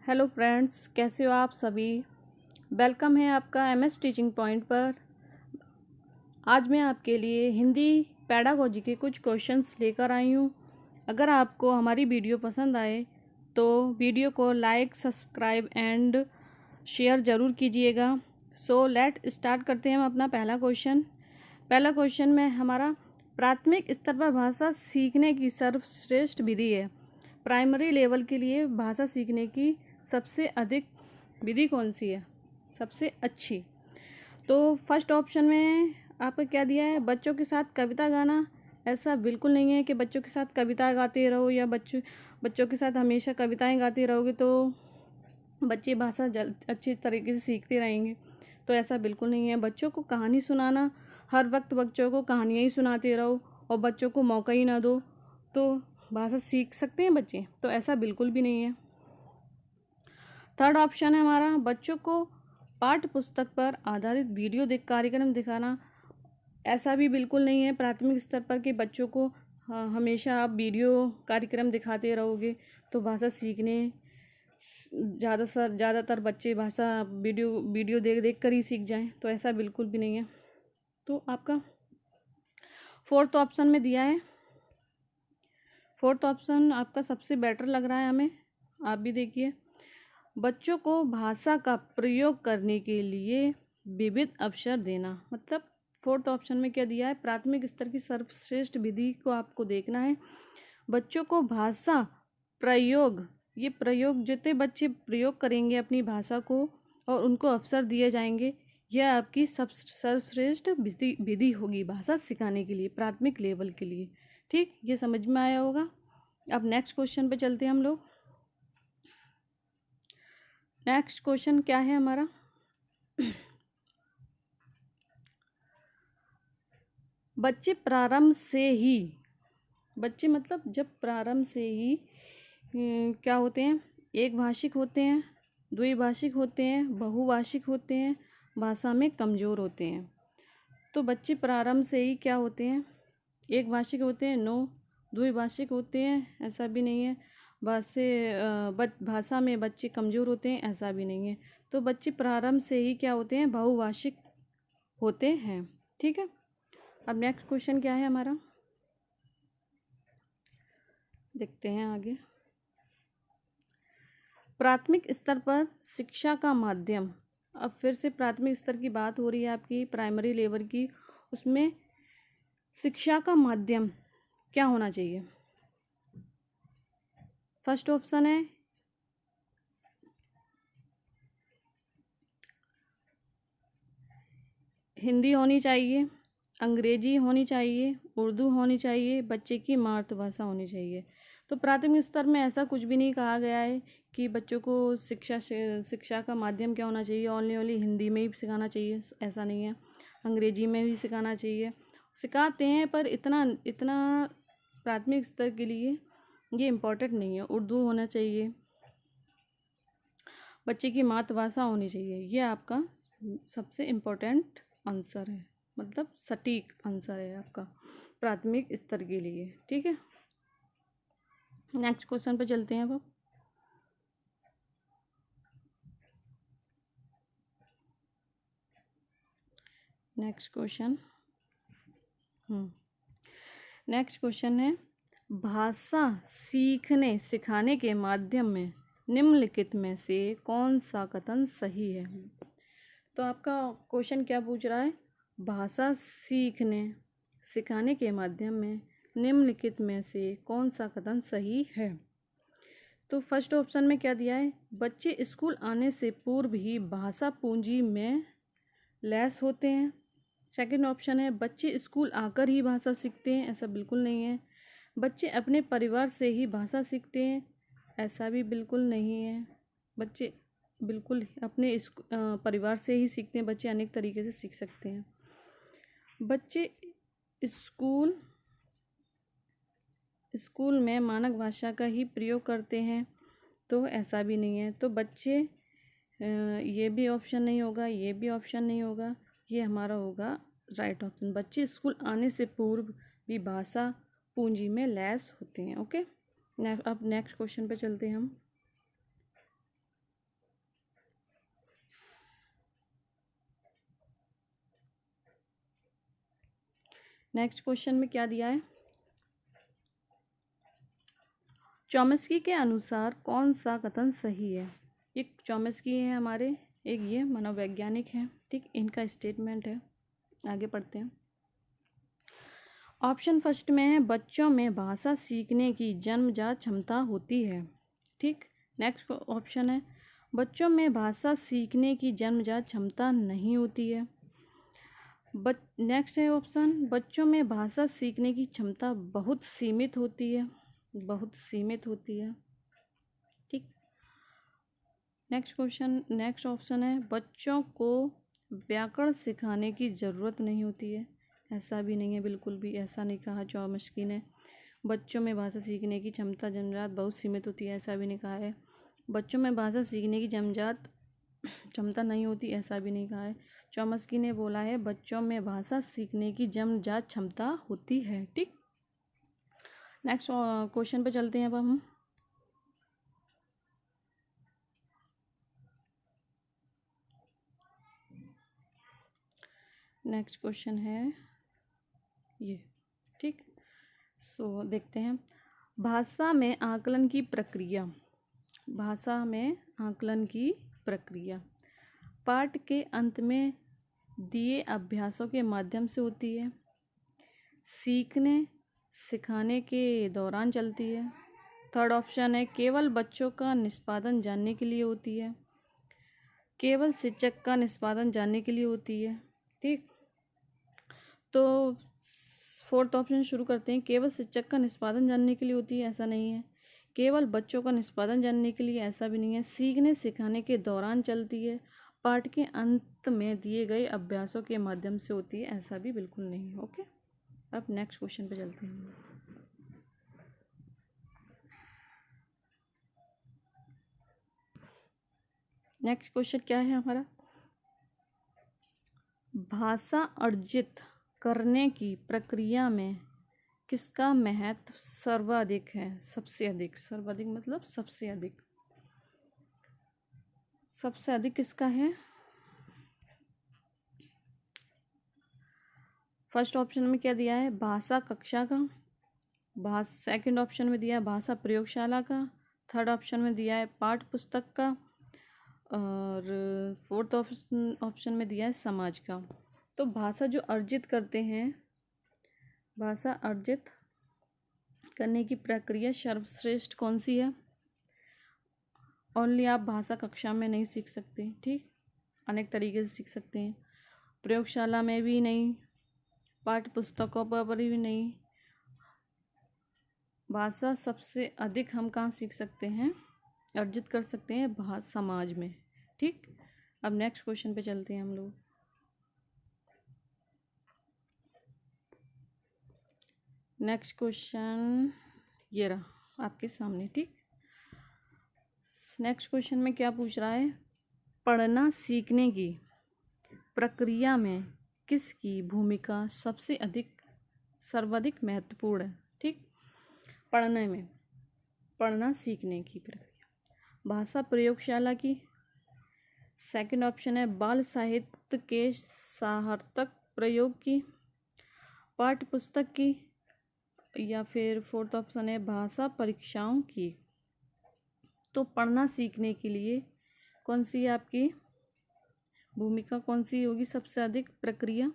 Hello friends, कैसे हो आप सभी। वेलकम है आपका एमएस टीचिंग पॉइंट पर। आज मैं आपके लिए हिंदी पेडागोजी के कुछ क्वेश्चंस लेकर आई हूँ। अगर आपको हमारी वीडियो पसंद आए तो वीडियो को लाइक, सब्सक्राइब एंड शेयर ज़रूर कीजिएगा। सो लेट स्टार्ट करते हैं हम अपना पहला क्वेश्चन में हमारा प्राथमिक स्तर पर भाषा सीखने की सर्वश्रेष्ठ विधि है। प्राइमरी लेवल के लिए भाषा सीखने की सबसे अधिक विधि कौन सी है, सबसे अच्छी। तो फर्स्ट ऑप्शन में आपका क्या दिया है, बच्चों के साथ कविता गाना। ऐसा बिल्कुल नहीं है कि बच्चों के साथ कविता गाते रहो या बच्चों के साथ हमेशा कविताएं गाते रहोगे तो बच्चे भाषा अच्छी तरीके से सीखते रहेंगे। तो ऐसा बिल्कुल नहीं है। बच्चों को कहानी सुनाना, हर वक्त बच्चों को कहानियाँ ही सुनाते रहो और बच्चों को मौका ही ना दो तो भाषा सीख सकते हैं बच्चे, तो ऐसा बिल्कुल भी नहीं है। थर्ड ऑप्शन है हमारा, बच्चों को पाठ्य पुस्तक पर आधारित वीडियो कार्यक्रम दिखाना। ऐसा भी बिल्कुल नहीं है प्राथमिक स्तर पर कि बच्चों को हमेशा आप वीडियो कार्यक्रम दिखाते रहोगे तो भाषा सीखने ज़्यादातर बच्चे भाषा वीडियो देख देख कर ही सीख जाएं, तो ऐसा बिल्कुल भी नहीं है। तो आपका फोर्थ ऑप्शन में दिया है, फोर्थ ऑप्शन आपका सबसे बेटर लग रहा है हमें, आप भी देखिए। बच्चों को भाषा का प्रयोग करने के लिए विविध अवसर देना। मतलब फोर्थ ऑप्शन में क्या दिया है, प्राथमिक स्तर की सर्वश्रेष्ठ विधि को आपको देखना है। बच्चों को भाषा प्रयोग, ये प्रयोग जितने बच्चे प्रयोग करेंगे अपनी भाषा को और उनको अवसर दिए जाएंगे, यह आपकी सर्वश्रेष्ठ विधि होगी भाषा सिखाने के लिए प्राथमिक लेवल के लिए। ठीक, ये समझ में आया होगा। अब नेक्स्ट क्वेश्चन पे चलते हैं हम लोग। नेक्स्ट क्वेश्चन क्या है हमारा, बच्चे प्रारंभ से ही, बच्चे मतलब जब प्रारंभ से ही क्या होते हैं, एक भाषिक होते हैं, द्विभाषिक होते हैं, बहुभाषिक होते हैं, भाषा में कमज़ोर होते हैं। तो बच्चे प्रारंभ से ही क्या होते हैं, एक भाषिक होते हैं, नो। द्विभाषिक होते हैं, ऐसा भी नहीं है। भाषा में बच्चे कमज़ोर होते हैं, ऐसा भी नहीं है। तो बच्चे प्रारंभ से ही क्या होते हैं, बहुभाषिक होते हैं। ठीक है, अब नेक्स्ट क्वेश्चन क्या है हमारा, देखते हैं आगे। प्राथमिक स्तर पर शिक्षा का माध्यम, अब फिर से प्राथमिक स्तर की बात हो रही है आपकी, प्राइमरी लेवल की, उसमें शिक्षा का माध्यम क्या होना चाहिए। फर्स्ट ऑप्शन है हिंदी होनी चाहिए, अंग्रेजी होनी चाहिए, उर्दू होनी चाहिए, बच्चे की मातृभाषा होनी चाहिए। तो प्राथमिक स्तर में ऐसा कुछ भी नहीं कहा गया है कि बच्चों को शिक्षा का माध्यम क्या होना चाहिए, ओनली हिंदी में ही सिखाना चाहिए, ऐसा नहीं है। अंग्रेजी में भी सिखाना चाहिए, सिखाते हैं, पर इतना इतना प्राथमिक स्तर के लिए ये इम्पोर्टेंट नहीं है। उर्दू होना चाहिए, बच्चे की मातृभाषा होनी चाहिए, ये आपका सबसे इम्पोर्टेंट आंसर है, मतलब सटीक आंसर है आपका प्राथमिक स्तर के लिए। ठीक है, नेक्स्ट क्वेश्चन पे चलते हैं अब। नेक्स्ट क्वेश्चन है, भाषा सीखने सिखाने के माध्यम में निम्नलिखित में से कौन सा कथन सही है। तो आपका क्वेश्चन क्या पूछ रहा है, भाषा सीखने सिखाने के माध्यम में निम्नलिखित में से कौन सा कथन सही है। तो फर्स्ट ऑप्शन में क्या दिया है, बच्चे स्कूल आने से पूर्व ही भाषा पूंजी में लैस होते हैं। सेकंड ऑप्शन है, बच्चे स्कूल आकर ही भाषा सीखते हैं, ऐसा बिल्कुल नहीं है। बच्चे अपने परिवार से ही भाषा सीखते हैं, ऐसा भी बिल्कुल नहीं है। बच्चे बिल्कुल अपने परिवार से ही सीखते हैं, बच्चे अनेक तरीके से सीख सकते हैं। बच्चे स्कूल में मानक भाषा का ही प्रयोग करते हैं, तो ऐसा भी नहीं है। तो बच्चे ये भी ऑप्शन नहीं होगा, ये भी ऑप्शन नहीं होगा, ये हमारा होगा राइट ऑप्शन। बच्चे स्कूल आने से पूर्व भी भाषा पूंजी में लैस होते हैं। ओके, अब नेक्स्ट क्वेश्चन पे चलते हैं हम। नेक्स्ट क्वेश्चन में क्या दिया है, चॉम्स्की के अनुसार कौन सा कथन सही है। एक चॉम्स्की है हमारे, एक ये मनोवैज्ञानिक है, ठीक, इनका स्टेटमेंट है। आगे पढ़ते हैं। ऑप्शन फर्स्ट में है बच्चों में भाषा सीखने की जन्मजात क्षमता होती है, ठीक। नेक्स्ट ऑप्शन है बच्चों में भाषा सीखने की जन्मजात क्षमता नहीं होती है। नेक्स्ट है ऑप्शन बच्चों में भाषा सीखने की क्षमता बहुत सीमित होती है, बहुत सीमित होती है, ठीक। नेक्स्ट ऑप्शन है बच्चों को व्याकरण सिखाने की ज़रूरत नहीं होती है। ऐसा भी नहीं है, बिल्कुल भी ऐसा नहीं कहा चॉम्स्की ने। बच्चों में भाषा सीखने की क्षमता जन्मजात बहुत सीमित होती है, ऐसा भी नहीं कहा है। बच्चों में भाषा सीखने की जन्मजात क्षमता नहीं होती, ऐसा भी नहीं कहा है। चॉम्स्की ने बोला है बच्चों में भाषा सीखने की जन्मजात क्षमता होती है, ठीक। नेक्स्ट क्वेश्चन पे चलते हैं अब हम। नेक्स्ट क्वेश्चन है ये, ठीक। सो देखते हैं, भाषा में आकलन की प्रक्रिया, भाषा में आकलन की प्रक्रिया पाठ के अंत में दिए अभ्यासों के माध्यम से होती है, सीखने सिखाने के दौरान चलती है। थर्ड ऑप्शन है केवल बच्चों का निष्पादन जानने के लिए होती है, केवल शिक्षक का निष्पादन जानने के लिए होती है, ठीक। तो फोर्थ ऑप्शन शुरू करते हैं, केवल शिक्षक का निष्पादन जानने के लिए होती है, ऐसा नहीं है। केवल बच्चों का निष्पादन जानने के लिए, ऐसा भी नहीं है। सीखने सिखाने के दौरान चलती है, पाठ के अंत में दिए गए अभ्यासों के माध्यम से होती है, ऐसा भी बिल्कुल नहीं है। ओके, अब नेक्स्ट क्वेश्चन पे चलते हैं। नेक्स्ट क्वेश्चन क्या है हमारा, भाषा अर्जित करने की प्रक्रिया में किसका महत्व सर्वाधिक है, सबसे अधिक, सर्वाधिक मतलब सबसे अधिक, सबसे अधिक किसका है। फर्स्ट ऑप्शन में क्या दिया है, भाषा कक्षा का। सेकंड ऑप्शन में दिया है भाषा प्रयोगशाला का। थर्ड ऑप्शन में दिया है पाठ्य पुस्तक का। और फोर्थ ऑप्शन में दिया है समाज का। तो भाषा जो अर्जित करते हैं, भाषा अर्जित करने की प्रक्रिया सर्वश्रेष्ठ कौन सी है। ओनली आप भाषा कक्षा में नहीं सीख सकते, ठीक, अनेक तरीके से सीख सकते हैं। प्रयोगशाला में भी नहीं, पाठ्य पुस्तकों पर भी नहीं। भाषा सबसे अधिक हम कहाँ सीख सकते हैं, अर्जित कर सकते हैं समाज में, ठीक। अब नेक्स्ट क्वेश्चन पे चलते हैं हम लोग। नेक्स्ट क्वेश्चन ये रहा आपके सामने, ठीक। नेक्स्ट क्वेश्चन में क्या पूछ रहा है, पढ़ना सीखने की प्रक्रिया में किसकी भूमिका सबसे अधिक सर्वाधिक महत्वपूर्ण है, ठीक। पढ़ने में, पढ़ना सीखने की प्रक्रिया, भाषा प्रयोगशाला की। सेकंड ऑप्शन है बाल साहित्य के सार्थक प्रयोग की, पाठ्य पुस्तक की, या फिर फोर्थ ऑप्शन है भाषा परीक्षाओं की। तो पढ़ना सीखने के लिए कौन सी आपकी भूमिका, कौन सी होगी सबसे अधिक प्रक्रिया।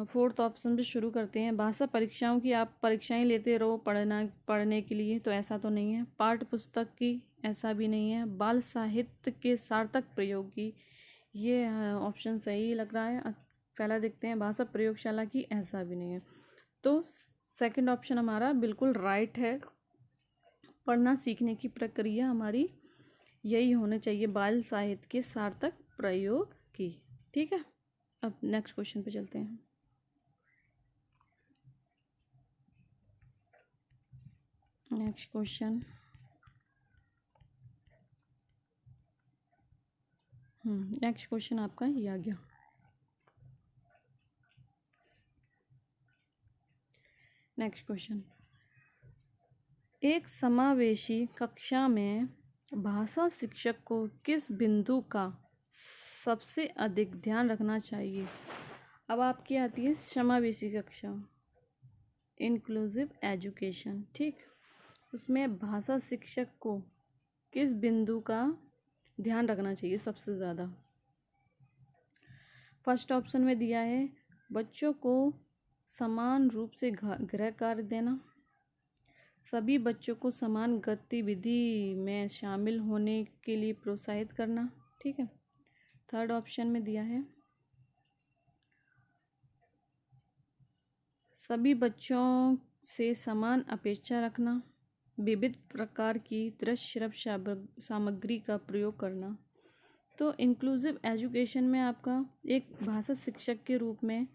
फोर्थ ऑप्शन से शुरू करते हैं, भाषा परीक्षाओं की, आप परीक्षाएं लेते रहो पढ़ने के लिए, तो ऐसा तो नहीं है। पाठ्य पुस्तक की, ऐसा भी नहीं है। बाल साहित्य के सार्थक प्रयोग की, ये ऑप्शन सही लग रहा है। पहला देखते हैं भाषा प्रयोगशाला की, ऐसा भी नहीं है। तो सेकंड ऑप्शन हमारा बिल्कुल राइट है, पढ़ना सीखने की प्रक्रिया हमारी यही होनी चाहिए, बाल साहित्य के सार्थक प्रयोग की, ठीक है। अब नेक्स्ट क्वेश्चन पे चलते हैं। नेक्स्ट क्वेश्चन नेक्स्ट क्वेश्चन आपका ये आ गया। नेक्स्ट क्वेश्चन, एक समावेशी कक्षा में भाषा शिक्षक को किस बिंदु का सबसे अधिक ध्यान रखना चाहिए। अब आपकी आती है समावेशी कक्षा, इंक्लूसिव एजुकेशन। ठीक, उसमें भाषा शिक्षक को किस बिंदु का ध्यान रखना चाहिए सबसे ज़्यादा? फर्स्ट ऑप्शन में दिया है बच्चों को समान रूप से गृह कार्य देना, सभी बच्चों को समान गतिविधि में शामिल होने के लिए प्रोत्साहित करना। ठीक है। थर्ड ऑप्शन में दिया है सभी बच्चों से समान अपेक्षा रखना, विविध प्रकार की दृश्य श्रव्य सामग्री का प्रयोग करना। तो इंक्लूसिव एजुकेशन में आपका एक भाषा शिक्षक के रूप में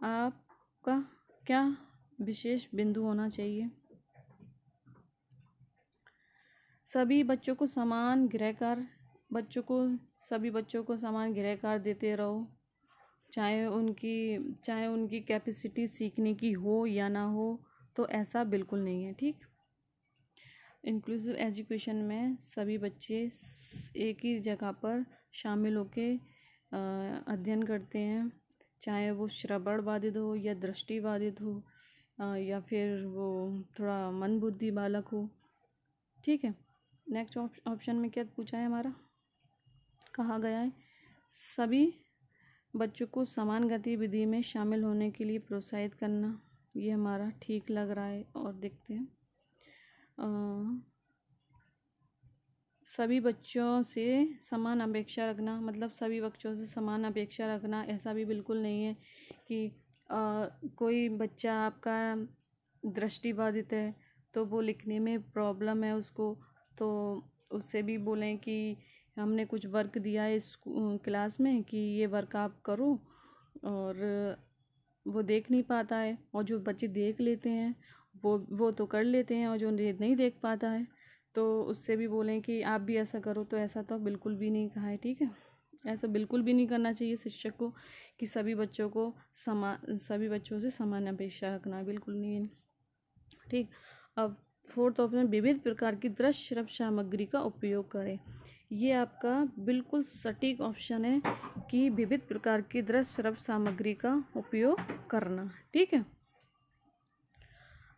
आपका क्या विशेष बिंदु होना चाहिए? सभी बच्चों को समान गृहकार्य, सभी बच्चों को समान गृहकार्य देते रहो, चाहे उनकी कैपेसिटी सीखने की हो या ना हो, तो ऐसा बिल्कुल नहीं है। ठीक, इंक्लूसिव एजुकेशन में सभी बच्चे एक ही जगह पर शामिल होके अध्ययन करते हैं, चाहे वो श्रवण बाधित हो या दृष्टि बाधित हो या फिर वो थोड़ा मंद बुद्धि बालक हो। ठीक है। नेक्स्ट ऑप्शन में क्या पूछा है हमारा? कहा गया है सभी बच्चों को समान गतिविधि में शामिल होने के लिए प्रोत्साहित करना। ये हमारा ठीक लग रहा है। और देखते हैं सभी बच्चों से समान अपेक्षा रखना, मतलब सभी बच्चों से समान अपेक्षा रखना ऐसा भी बिल्कुल नहीं है कि कोई बच्चा आपका दृष्टिबाधित है तो वो लिखने में प्रॉब्लम है उसको, तो उससे भी बोलें कि हमने कुछ वर्क दिया है इस क्लास में कि ये वर्क आप करो, और वो देख नहीं पाता है, और जो बच्चे देख लेते हैं वो तो कर लेते हैं, और जो नहीं देख पाता है तो उससे भी बोलें कि आप भी ऐसा करो। तो ऐसा तो बिल्कुल भी नहीं कहा है। ठीक है, ऐसा बिल्कुल भी नहीं करना चाहिए शिक्षक को कि सभी बच्चों से समान अपेक्षा रखना, बिल्कुल नहीं है। ठीक, अब फोर्थ ऑप्शन विविध प्रकार की दृश्य श्रव्य सामग्री का उपयोग करें। ये आपका बिल्कुल सटीक ऑप्शन है कि विविध प्रकार की दृश्य श्रव्य सामग्री का उपयोग करना। ठीक है।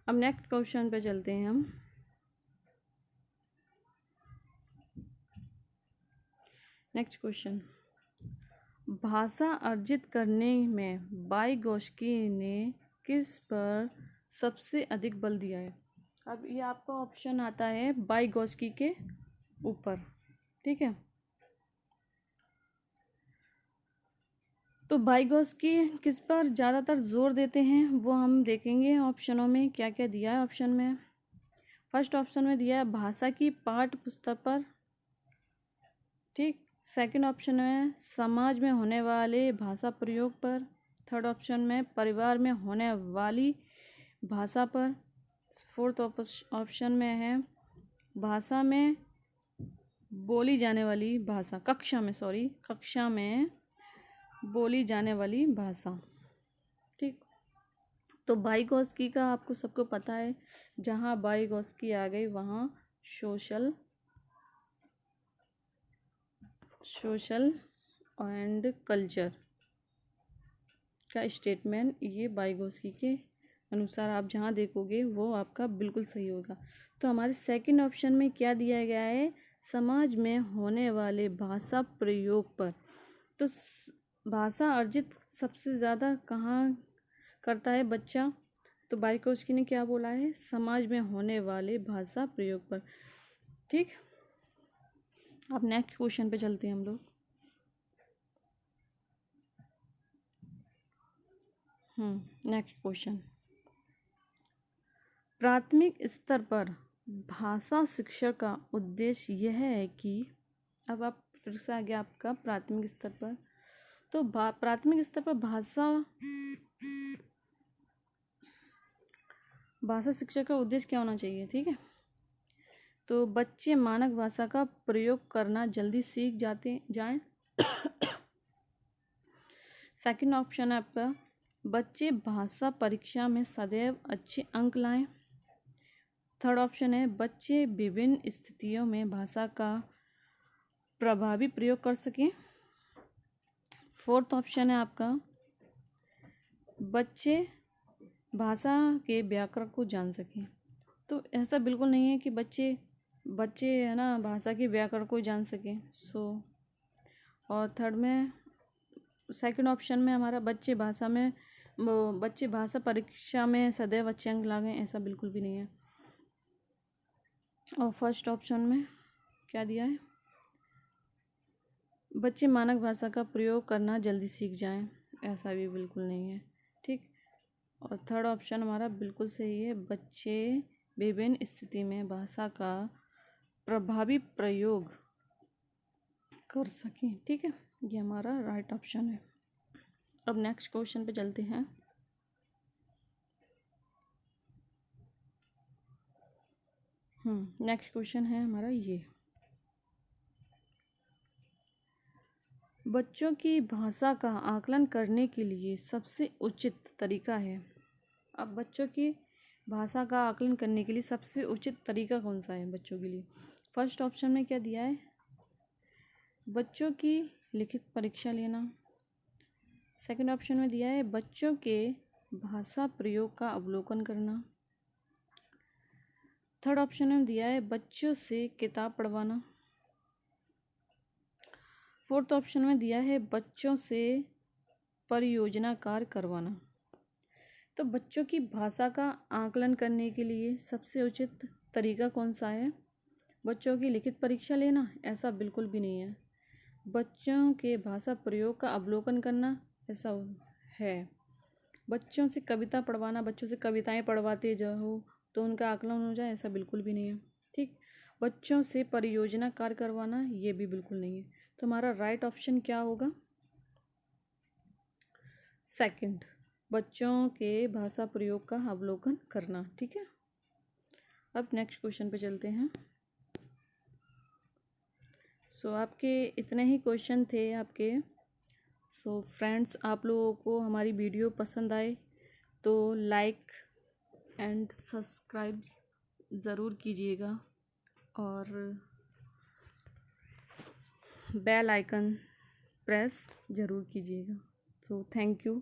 अब नेक्स्ट क्वेश्चन पे चलते हैं हम। नेक्स्ट क्वेश्चन, भाषा अर्जित करने में वाइगोत्स्की ने किस पर सबसे अधिक बल दिया है? अब ये आपका ऑप्शन आता है वाइगोत्स्की के ऊपर। ठीक है, तो वाइगोत्स्की किस पर ज़्यादातर जोर देते हैं वो हम देखेंगे ऑप्शनों में क्या क्या दिया है। ऑप्शन में फर्स्ट ऑप्शन में दिया है भाषा की पाठ्य पुस्तक पर। ठीक, सेकंड ऑप्शन में समाज में होने वाले भाषा प्रयोग पर। थर्ड ऑप्शन में परिवार में होने वाली भाषा पर। फोर्थ ऑप्शन में है भाषा में बोली जाने वाली भाषा, कक्षा में बोली जाने वाली भाषा। ठीक, तो वाइगोत्स्की का आपको सबको पता है, जहाँ वाइगोत्स्की आ गई वहाँ सोशल एंड कल्चर का स्टेटमेंट ये वाइगोत्स्की के अनुसार आप जहाँ देखोगे वो आपका बिल्कुल सही होगा। तो हमारे सेकंड ऑप्शन में क्या दिया गया है? समाज में होने वाले भाषा प्रयोग पर। तो भाषा अर्जित सबसे ज़्यादा कहाँ करता है बच्चा? तो वाइगोत्स्की ने क्या बोला है? समाज में होने वाले भाषा प्रयोग पर। ठीक, अब नेक्स्ट क्वेश्चन पे चलते हैं हम लोग। नेक्स्ट क्वेश्चन, प्राथमिक स्तर पर भाषा शिक्षा का उद्देश्य यह है कि, अब आप फिर से आ गया आपका प्राथमिक स्तर पर, तो प्राथमिक स्तर पर भाषा शिक्षा का उद्देश्य क्या होना चाहिए? ठीक है, तो बच्चे मानक भाषा का प्रयोग करना जल्दी सीख जाएं। सेकंड ऑप्शन है आपका बच्चे भाषा परीक्षा में सदैव अच्छे अंक लाएं। थर्ड ऑप्शन है बच्चे विभिन्न स्थितियों में भाषा का प्रभावी प्रयोग कर सकें। फोर्थ ऑप्शन है आपका बच्चे भाषा के व्याकरण को जान सकें। तो ऐसा बिल्कुल नहीं है कि बच्चे है ना भाषा के व्याकरण को जान सकें। और थर्ड में सेकंड ऑप्शन में हमारा बच्चे भाषा परीक्षा में सदैव अच्छे अंक लाएं, ऐसा बिल्कुल भी नहीं है। और फर्स्ट ऑप्शन में क्या दिया है, बच्चे मानक भाषा का प्रयोग करना जल्दी सीख जाएं, ऐसा भी बिल्कुल नहीं है। ठीक। और थर्ड ऑप्शन हमारा बिल्कुल सही है, बच्चे विभिन्न स्थिति में भाषा का प्रभावी प्रयोग कर सकें। ठीक है, ये हमारा राइट ऑप्शन है। अब नेक्स्ट क्वेश्चन पे चलते हैं। नेक्स्ट क्वेश्चन है हमारा ये, बच्चों की भाषा का आकलन करने के लिए सबसे उचित तरीका है। अब बच्चों की भाषा का आकलन करने के लिए सबसे उचित तरीका कौन सा है बच्चों के लिए? फर्स्ट ऑप्शन में क्या दिया है, बच्चों की लिखित परीक्षा लेना। सेकंड ऑप्शन में दिया है बच्चों के भाषा प्रयोग का अवलोकन करना। थर्ड ऑप्शन में दिया है बच्चों से किताब पढ़वाना। फोर्थ ऑप्शन में दिया है बच्चों से परियोजना कार्य करवाना। तो बच्चों की भाषा का आकलन करने के लिए सबसे उचित तरीका कौन सा है? बच्चों की लिखित परीक्षा लेना? ऐसा बिल्कुल भी नहीं है। बच्चों के भाषा प्रयोग का अवलोकन करना ऐसा है। बच्चों से कविता पढ़वाना, बच्चों से कविताएं पढ़वाते जाओ तो उनका आकलन हो जाए, ऐसा बिल्कुल भी नहीं है। ठीक। बच्चों से परियोजना कार्य करवाना, ये भी बिल्कुल नहीं है। तो हमारा राइट ऑप्शन क्या होगा? सेकंड, बच्चों के भाषा प्रयोग का अवलोकन करना। ठीक है, अब नेक्स्ट क्वेश्चन पे चलते हैं। आपके इतने ही क्वेश्चन थे आपके। फ्रेंड्स, आप लोगों को हमारी वीडियो पसंद आए तो लाइक एंड सब्सक्राइब ज़रूर कीजिएगा और बेल आइकन प्रेस ज़रूर कीजिएगा। Thank you.